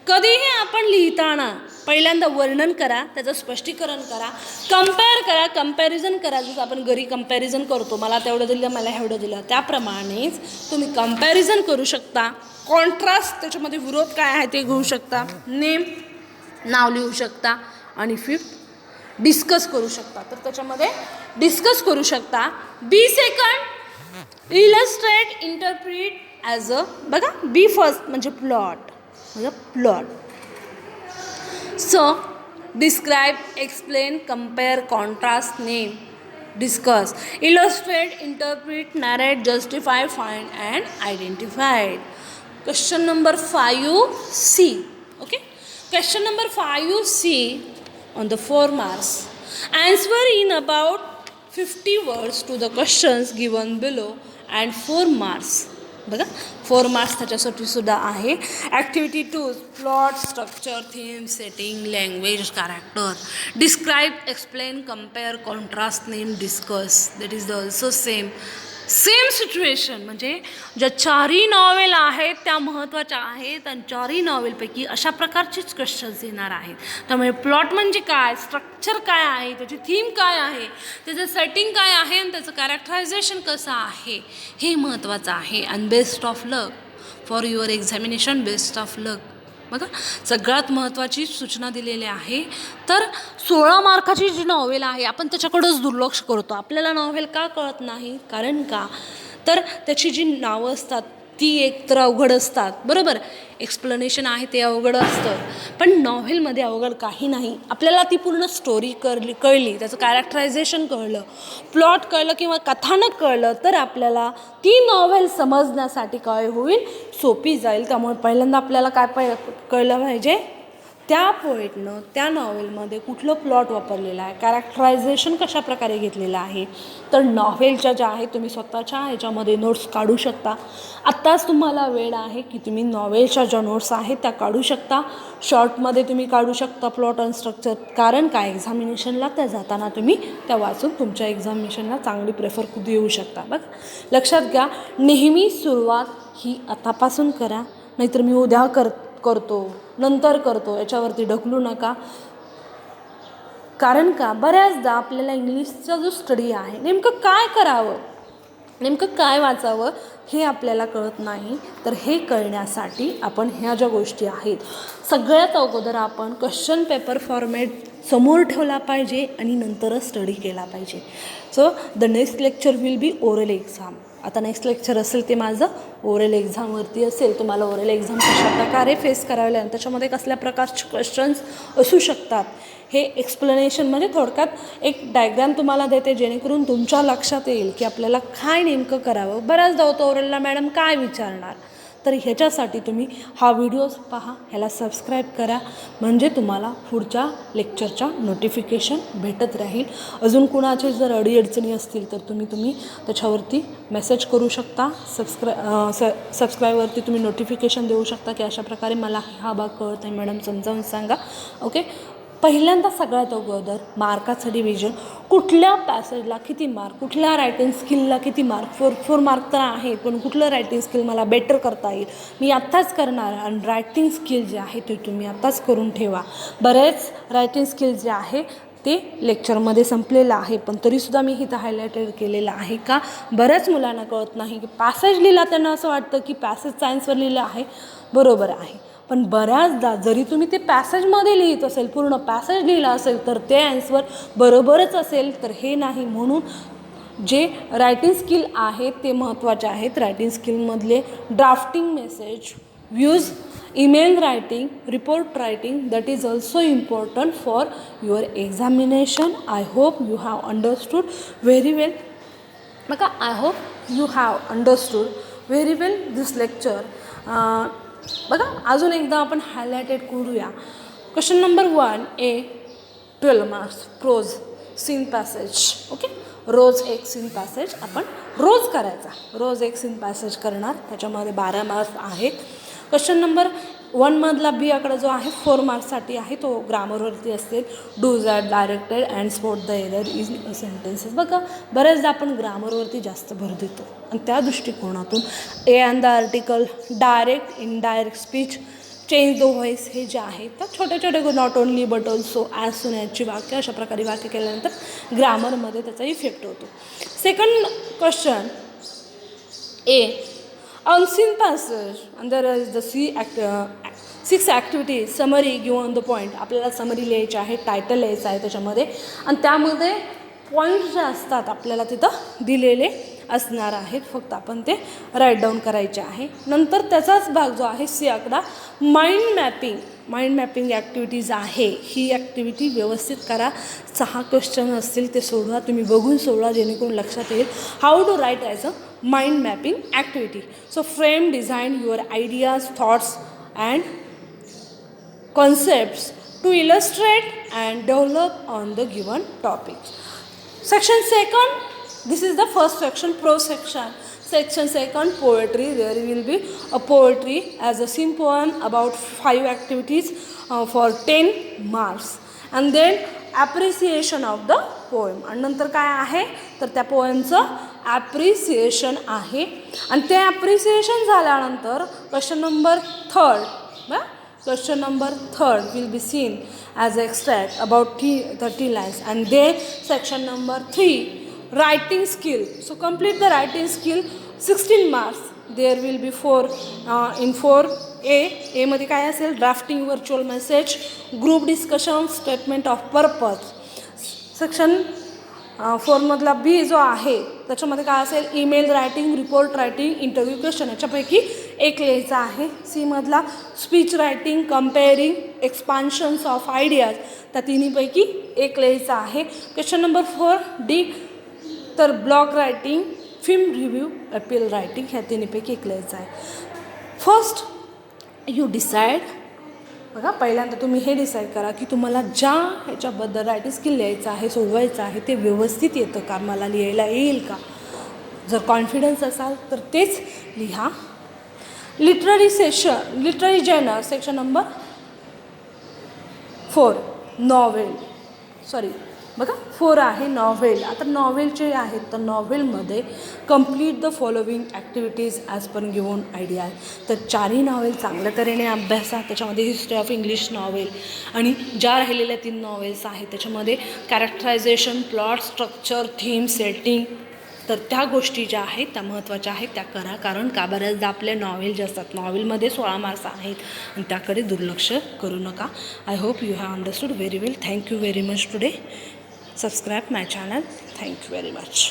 कधीही आपण लिहिताना पहिल्यांदा वर्णन करा, त्याचं स्पष्टीकरण करा, कम्पेअर करा, कम्पॅरिझन करा. जसं आपण घरी कम्पॅरिझन करतो, मला तेवढं दिलं, मला एवढं दिलं, त्याप्रमाणेच तुम्ही कम्पॅरिझन करू शकता. कॉन्ट्रास्ट, त्याच्यामध्ये विरोध काय आहे ते घेऊ शकता. नेम, नाव लिहू शकता. आणि 5th, डिस्कस करू शकता. तर त्याच्यामध्ये डिस्कस करू शकता. B second, illustrate, interpret as a, बघा, बी फर्स्ट म्हणजे प्लॉट, म्हणजे plot. So describe, explain, compare, contrast, name, discuss, illustrate, interpret, narrate, justify, find and identified. Question number 5C. Okay, question number 5C on the 4 marks. Answer in about 50 words to the questions given below and 4 marks. बघा, 4 marks त्याच्यासाठी सुद्धा आहे. Activity 2, plot, structure, theme, setting, language, character. Describe, explain, compare, contrast, name, discuss. That is also same. Same situation म्हणजे ज्या चारही novel आहेत त्या महत्त्वाच्या आहेत आणि चारही नॉवेलपैकी अशा प्रकारचेच क्वेश्चन्स येणार आहेत. त्यामुळे प्लॉट म्हणजे काय, स्ट्रक्चर काय आहे, त्याची थीम काय आहे, त्याचं सेटिंग काय आहे आणि त्याचं कॅरेक्टरायझेशन कसं आहे हे महत्त्वाचं आहे. आणि best of luck for your examination, best of luck. बघा सगळ्यात महत्त्वाची सूचना दिलेली आहे. तर 16 मार्काची जी नॉवेल आहे आपण त्याच्याकडंच दुर्लक्ष करतो. आपल्याला नॉवेल का कळत नाही, कारण का तर त्याची जी नावं असतात ती एकतर अवघड असतात, बरोबर. एक्सप्लेनेशन आहे ते अवघड असतं, पण नॉव्हेलमध्ये अवघड काही नाही. आपल्याला ती पूर्ण स्टोरी कळली, त्याचं कॅरेक्टरायझेशन कळलं, प्लॉट कळलं किंवा कथानक कळलं तर आपल्याला ती नॉव्हेल समजण्यासाठी काय होईल, सोपी जाईल. त्यामुळे पहिल्यांदा आपल्याला काय कळलं पाहिजे, त्या पोएटनं त्या नॉव्हेलमध्ये कुठलं प्लॉट वापरलेलं आहे, कॅरेक्टरायझेशन कशा प्रकारे घेतलेलं आहे. तर नॉव्हेलच्या ज्या आहेत तुम्ही स्वतःच्या ह्याच्यामध्ये नोट्स काढू शकता. आत्ताच तुम्हाला वेळ आहे की तुम्ही नॉव्हेलच्या ज्या नोट्स आहेत त्या काढू शकता. शॉर्टमध्ये तुम्ही काढू शकता प्लॉट आणि स्ट्रक्चर, कारण काय एक्झामिनेशनला त्या जाताना तुम्ही त्या वाचून तुमच्या एक्झामिनेशनला चांगली प्रेफर देऊ शकता. बघ लक्षात घ्या, नेहमी सुरुवात ही आतापासून करा, नाहीतर मी उद्या करतो नंतर करतो याच्यावरती ढकलू नका. कारण का बऱ्याचदा आपल्याला इंग्लिशचा जो स्टडी आहे नेमकं काय करावं, नेमकं काय वाचावं हे आपल्याला कळत नाही. तर हे कळण्यासाठी आपण ह्या ज्या गोष्टी आहेत सगळ्यात अगोदर आपण क्वेश्चन पेपर फॉर्मॅट समोर ठेवला पाहिजे आणि नंतरच स्टडी केला पाहिजे. So the next lecture will be oral exam. आता नेक्स्ट लेक्चर असेल ते माझं ओरल एक्झामवरती असेल. तुम्हाला ओरल एक्झाम कशा प्रकारे फेस करावे लागेल, त्याच्यामध्ये कसल्या प्रकारचे क्वेश्चन्स असू शकतात हे एक्सप्लेनेशन म्हणजे थोडक्यात एक डायग्राम तुम्हाला देते, जेणेकरून तुमच्या लक्षात येईल की आपल्याला काय नेमकं करावं. बऱ्याचदा होतं ओरलला मॅडम काय विचारणार, तर ह्याच्यासाठी तुम्ही हा व्हिडिओ पहा, ह्याला सबस्क्राईब करा, म्हणजे तुम्हाला पुढच्या लेक्चरच्या नोटिफिकेशन भेटत राहील. अजून कुणाचे जर अडीअडचणी असतील तर तुम्ही त्याच्यावरती मेसेज करू शकता. सबस्क्राईबवरती तुम्ही नोटिफिकेशन देऊ शकता की अशा प्रकारे मला हा भाग कळत नाही मॅडम, समजावून सांगा. ओके. पहिल्यांदा सगळ्यात अगोदर मार्काचं डिव्हिजन, कुठल्या पॅसेजला किती मार्क, कुठल्या रायटिंग स्किलला किती मार्क, 4 मार्क तर आहे, पण कुठलं रायटिंग स्किल मला बेटर करता येईल मी आत्ताच करणार. आणि रायटिंग स्किल जे आहे ते तुम्ही आत्ताच करून ठेवा. बरेच रायटिंग स्किल जे आहे ते लेक्चरमध्ये संपलेलं आहे, पण तरीसुद्धा मी इथं हायलायटेड केलेलं आहे. का बऱ्याच मुलांना कळत नाही की पॅसेज लिहिला त्यांना असं वाटतं की पॅसेज सायन्सवर लिहिलं आहे, बरोबर आहे, पण बऱ्याचदा जरी तुम्ही ते पॅसेजमध्ये लिहित असेल, पूर्ण पॅसेज लिहिला असेल तर ते ॲन्सर बरोबरच असेल, तर हे नाही. म्हणून जे रायटिंग स्किल आहेत ते महत्त्वाचे आहेत. रायटिंग स्किलमधले drafting message, views, email writing, report writing, that is also important for your examination. I hope you have understood very well. बघा I hope you have understood very well this lecture. बघा अजून एकदा आपण highlighted करूया. Question number 1 A 12 marks prose seen passage. Okay, रोज एक seen passage आपण रोज करायचा, रोज एक सीन पॅसेज करणार, त्याच्यामध्ये 12 मार्क्स आहेत. क्वेश्चन नंबर 1 मधला बी आकडा जो आहे 4 मार्क्ससाठी आहे, तो ग्रामरवरती असेल. Do as are directed and spot the error in sentences. बघा बऱ्याचदा आपण ग्रामरवरती जास्त भर देतो आणि त्या दृष्टिकोनातून A and the article, direct indirect speech, change the voice हे जे आहेत तर छोटे छोटे not only but also as soon as वाक्य, अशा प्रकारे वाक्य केल्यानंतर ग्रामरमध्ये त्याचा इफेक्ट होतो. Second question A unseen passage and there is the 6 activities summary given on the point. आपल्याला समरी लिहायची आहे, टायटल लिहायचं आहे त्याच्यामध्ये, आणि त्यामध्ये पॉईंट्स जे असतात आपल्याला तिथं दिलेले असणार आहेत, फक्त आपण ते राईट डाऊन करायचे आहे. नंतर त्याचाच भाग जो आहे सी आकडा mind mapping. Mind mapping activities आहे, ही ॲक्टिव्हिटी व्यवस्थित करा. 6 क्वेश्चन असतील ते सोडवा, तुम्ही बघून सोडवा, जेणेकरून लक्षात येईल how to write as a mind mapping activity. So frame, design your ideas, thoughts and concepts to illustrate and develop on the given topic. Section 2, this is the first section, prose section. Section 2, poetry. There will be a poetry as a scene poem about 5 activities for 10 marks. And then appreciation of the poem. आणि नंतर काय आहे तर त्या पोएमचं appreciation आहे. आणि ते appreciation झाल्यानंतर question number 3 question number 3 will be seen as extract about 30 lines and then section number 3 writing skill. So complete the writing skill, 16 marks. There will be 4 in 4A मध्ये काय असेल, drafting virtual message, group discussion, statement of purpose. Section 4मधला B जो आहे त्याच्यामध्ये काय असेल, email writing, report writing, interview question, याच्यापैकी एक लिहायचा आहे. सीमधला speech writing, comparing, expansions of ideas, त्या तिन्हीपैकी एक लिहायचा आहे. क्वेश्चन नंबर 4 डी तर blog writing, film review, appeal writing, ह्या तिन्हीपैकी एक लिहायचं आहे. फर्स्ट यू डिसाईड, बघा पहिल्यांदा तुम्ही हे डिसाईड करा की तुम्हाला ज्या ह्याच्याबद्दल रायटिंग स्किल लिहायचं आहे, सोडवायचं आहे, ते व्यवस्थित येतं का, मला लिहायला येईल का. जर कॉन्फिडन्स असाल तर तेच लिहा. Literary genre section number 4 novel, बघा 4 आहे नॉव्हेल. आता नॉव्हेलचे आहेत तर नॉव्हेलमध्ये complete the following activities as per given idea. तर 4ही नॉव्हेल चांगल्या तऱ्हेने अभ्यासा. त्याच्यामध्ये हिस्ट्री ऑफ इंग्लिश नॉव्हेल आणि ज्या राहिलेल्या 3 नॉव्हेल्स आहेत त्याच्यामध्ये characterisation, plot, structure, theme, setting, तर त्या गोष्टी ज्या आहेत त्या महत्त्वाच्या आहेत त्या करा. कारण का बऱ्याचदा आपल्या नॉव्हेल जे असतात, नॉव्हेलमध्ये 16 मार्क्स आहेत आणि त्याकडे दुर्लक्ष करू नका. I hope you have understood very well. Thank you very much today. Subscribe my channel. Thank you very much.